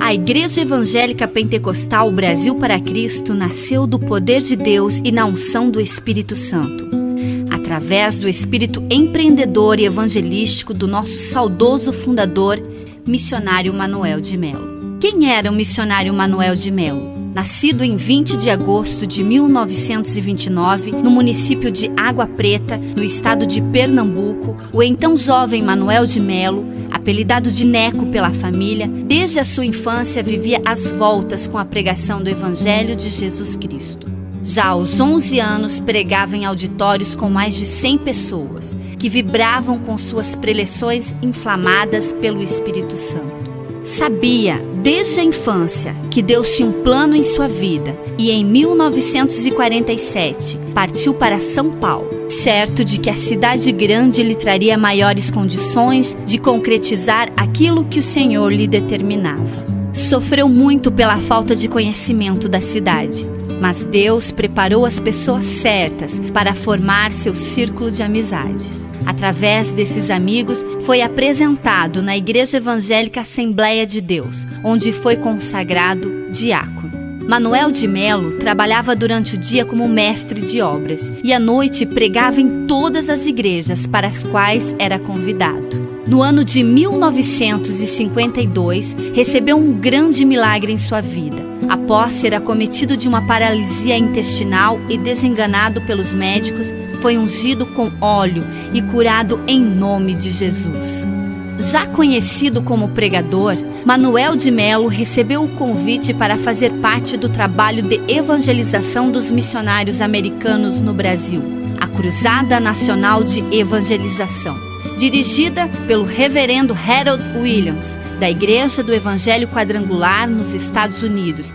A Igreja Evangélica Pentecostal Brasil para Cristo nasceu do poder de Deus e na unção do Espírito Santo, através do espírito empreendedor e evangelístico do nosso saudoso fundador, missionário Manuel de Melo. Quem era o missionário Manuel de Melo? Nascido em 20 de agosto de 1929, no município de Água Preta, no estado de Pernambuco, o então jovem Manuel de Melo, apelidado de Neco pela família, desde a sua infância vivia às voltas com a pregação do Evangelho de Jesus Cristo. Já aos 11 anos, pregava em auditórios com mais de 100 pessoas, que vibravam com suas preleções inflamadas pelo Espírito Santo. Sabia, desde a infância, que Deus tinha um plano em sua vida e em 1947 partiu para São Paulo, certo de que a cidade grande lhe traria maiores condições de concretizar aquilo que o Senhor lhe determinava. Sofreu muito pela falta de conhecimento da cidade, mas Deus preparou as pessoas certas para formar seu círculo de amizades. Através desses amigos, foi apresentado na Igreja Evangélica Assembleia de Deus, onde foi consagrado diácono. Manuel de Melo trabalhava durante o dia como mestre de obras e à noite pregava em todas as igrejas para as quais era convidado. No ano de 1952, recebeu um grande milagre em sua vida. Após ser acometido de uma paralisia intestinal e desenganado pelos médicos, foi ungido com óleo e curado em nome de Jesus. Já conhecido como pregador, Manuel de Melo recebeu o convite para fazer parte do trabalho de evangelização dos missionários americanos no Brasil, a Cruzada Nacional de Evangelização, dirigida pelo reverendo Harold Williams, da Igreja do Evangelho Quadrangular nos Estados Unidos.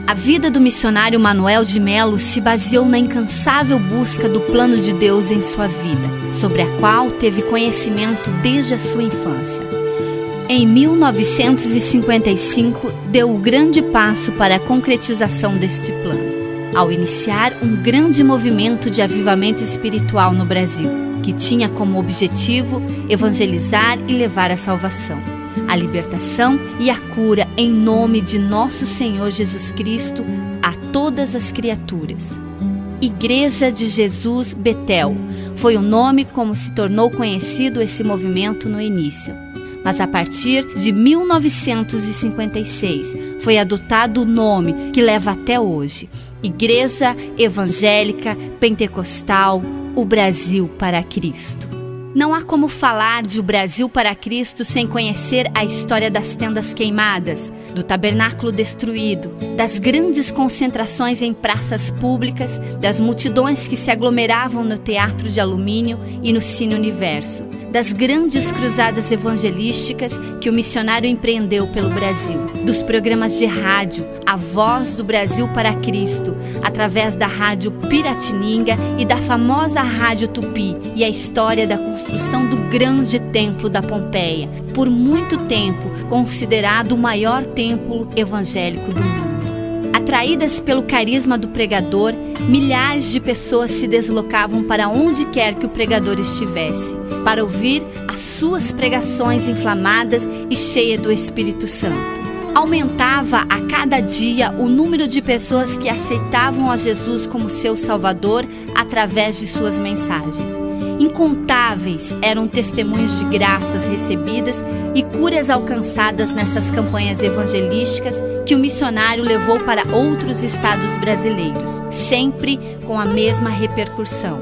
A vida do missionário Manuel de Melo se baseou na incansável busca do plano de Deus em sua vida, sobre a qual teve conhecimento desde a sua infância. Em 1955, deu o grande passo para a concretização deste plano, ao iniciar um grande movimento de avivamento espiritual no Brasil, que tinha como objetivo evangelizar e levar a salvação, a libertação e a cura em nome de nosso Senhor Jesus Cristo a todas as criaturas. Igreja de Jesus Betel foi o nome como se tornou conhecido esse movimento no início. Mas a partir de 1956 foi adotado o nome que leva até hoje: Igreja Evangélica Pentecostal, o Brasil para Cristo. Não há como falar de o Brasil para Cristo sem conhecer a história das tendas queimadas, do tabernáculo destruído, das grandes concentrações em praças públicas, das multidões que se aglomeravam no Teatro de Alumínio e no Cine Universo, das grandes cruzadas evangelísticas que o missionário empreendeu pelo Brasil, dos programas de rádio, a voz do Brasil para Cristo, através da rádio Piratininga e da famosa rádio Tupi, e a história da construção do grande templo da Pompeia, por muito tempo considerado o maior templo evangélico do mundo. Atraídas pelo carisma do pregador, milhares de pessoas se deslocavam para onde quer que o pregador estivesse, para ouvir as suas pregações inflamadas e cheias do Espírito Santo. Aumentava a cada dia o número de pessoas que aceitavam a Jesus como seu Salvador através de suas mensagens. Incontáveis eram testemunhos de graças recebidas e curas alcançadas nessas campanhas evangelísticas que o missionário levou para outros estados brasileiros, sempre com a mesma repercussão.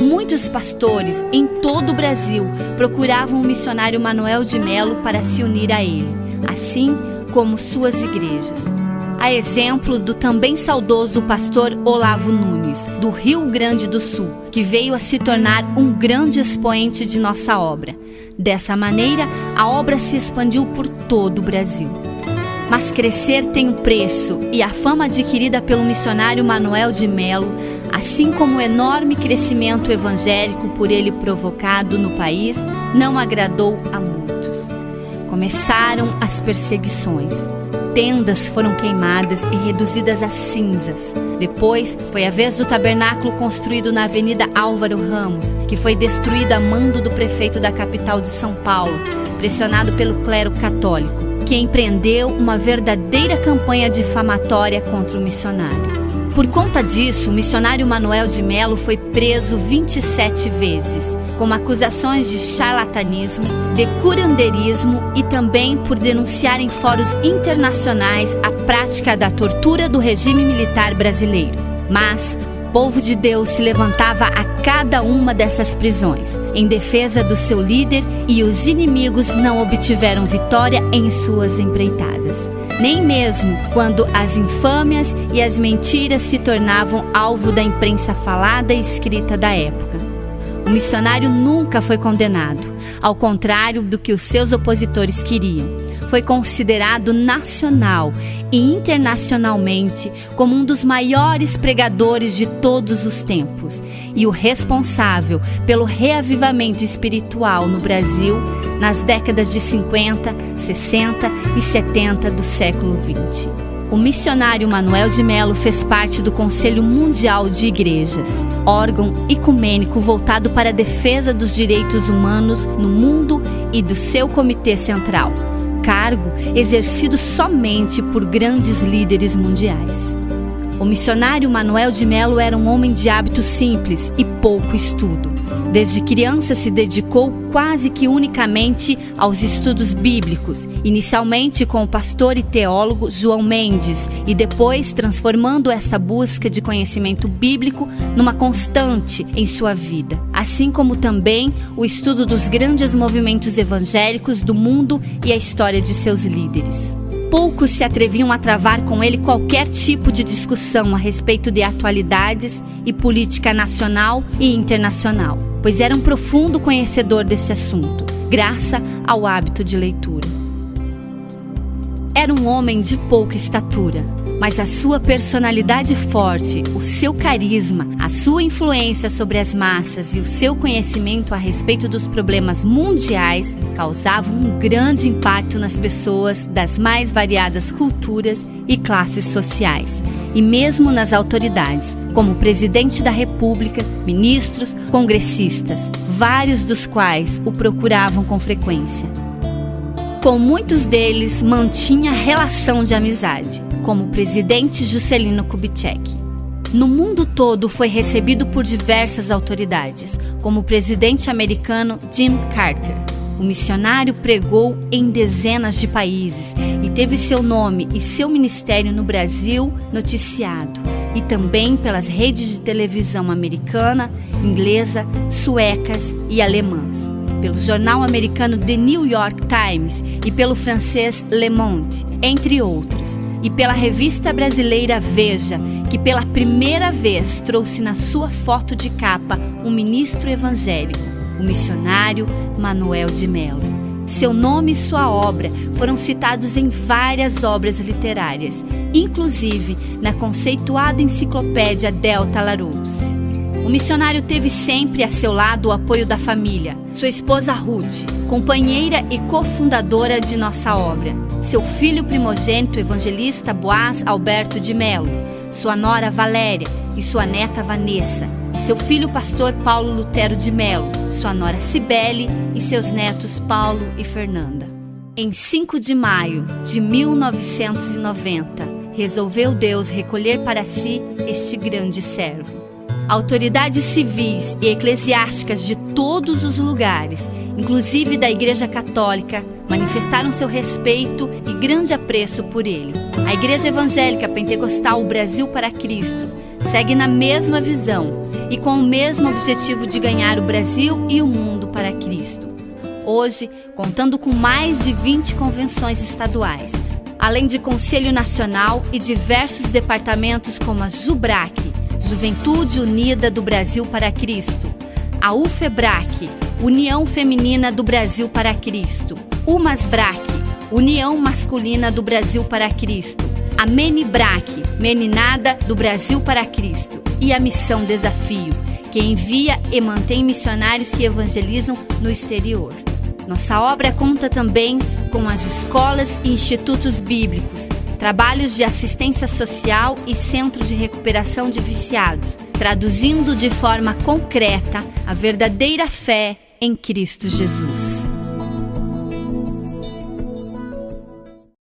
Muitos pastores em todo o Brasil procuravam o missionário Manuel de Melo para se unir a ele, assim como suas igrejas. A exemplo do também saudoso pastor Olavo Nunes, do Rio Grande do Sul, que veio a se tornar um grande expoente de nossa obra. Dessa maneira, a obra se expandiu por todo o Brasil. Mas crescer tem um preço, e a fama adquirida pelo missionário Manuel de Melo, assim como o enorme crescimento evangélico por ele provocado no país, não agradou a muitos. Começaram as perseguições. Tendas foram queimadas e reduzidas a cinzas. Depois, foi a vez do tabernáculo construído na Avenida Álvaro Ramos, que foi destruído a mando do prefeito da capital de São Paulo, pressionado pelo clero católico. que empreendeu uma verdadeira campanha difamatória contra o missionário. Por conta disso, o missionário Manuel de Melo foi preso 27 vezes, com acusações de charlatanismo, de curanderismo e também por denunciar em fóruns internacionais a prática da tortura do regime militar brasileiro. Mas o povo de Deus se levantava a cada uma dessas prisões, em defesa do seu líder, e os inimigos não obtiveram vitória em suas empreitadas. Nem mesmo quando as infâmias e as mentiras se tornavam alvo da imprensa falada e escrita da época. O missionário nunca foi condenado, ao contrário do que os seus opositores queriam. Foi considerado nacional e internacionalmente como um dos maiores pregadores de todos os tempos e o responsável pelo reavivamento espiritual no Brasil nas décadas de 50, 60 e 70 do século XX. O missionário Manuel de Melo fez parte do Conselho Mundial de Igrejas, órgão ecumênico voltado para a defesa dos direitos humanos no mundo, e do seu Comitê Central, cargo exercido somente por grandes líderes mundiais. O missionário Manuel de Melo era um homem de hábitos simples e pouco estudo. Desde criança se dedicou quase que unicamente aos estudos bíblicos, inicialmente com o pastor e teólogo João Mendes, e depois transformando essa busca de conhecimento bíblico numa constante em sua vida, assim como também o estudo dos grandes movimentos evangélicos do mundo e a história de seus líderes. Poucos se atreviam a travar com ele qualquer tipo de discussão a respeito de atualidades e política nacional e internacional, pois era um profundo conhecedor desse assunto, graças ao hábito de leitura. Era um homem de pouca estatura, mas a sua personalidade forte, o seu carisma, a sua influência sobre as massas e o seu conhecimento a respeito dos problemas mundiais causavam um grande impacto nas pessoas das mais variadas culturas e classes sociais, e mesmo nas autoridades, como o presidente da República, ministros, congressistas, vários dos quais o procuravam com frequência. Com muitos deles mantinha relação de amizade, como o presidente Juscelino Kubitschek. No mundo todo foi recebido por diversas autoridades, como o presidente americano Jimmy Carter. O missionário pregou em dezenas de países e teve seu nome e seu ministério no Brasil noticiado, e também pelas redes de televisão americana, inglesa, suecas e alemãs, pelo jornal americano The New York Times e pelo francês Le Monde, entre outros, e pela revista brasileira Veja, que pela primeira vez trouxe na sua foto de capa um ministro evangélico, o missionário Manuel de Melo. Seu nome e sua obra foram citados em várias obras literárias, inclusive na conceituada enciclopédia Delta Larousse. O missionário teve sempre a seu lado o apoio da família, sua esposa Ruth, companheira e cofundadora de nossa obra, seu filho primogênito evangelista Boaz Alberto de Melo, sua nora Valéria e sua neta Vanessa, e seu filho pastor Paulo Lutero de Melo, sua nora Cibele e seus netos Paulo e Fernanda. Em 5 de maio de 1990, resolveu Deus recolher para si este grande servo. Autoridades civis e eclesiásticas de todos os lugares, inclusive da Igreja Católica, manifestaram seu respeito e grande apreço por ele. A Igreja Evangélica Pentecostal Brasil para Cristo segue na mesma visão e com o mesmo objetivo de ganhar o Brasil e o mundo para Cristo. Hoje, contando com mais de 20 convenções estaduais, além de Conselho Nacional e diversos departamentos como a JUBRAC, Juventude Unida do Brasil para Cristo, a UFEBRAC, União Feminina do Brasil para Cristo, UMASBRAC, União Masculina do Brasil para Cristo, a MENIBRAC, Meninada do Brasil para Cristo, e a Missão Desafio, que envia e mantém missionários que evangelizam no exterior. Nossa obra conta também com as escolas e institutos bíblicos, trabalhos de assistência social e centro de recuperação de viciados, traduzindo de forma concreta a verdadeira fé em Cristo Jesus.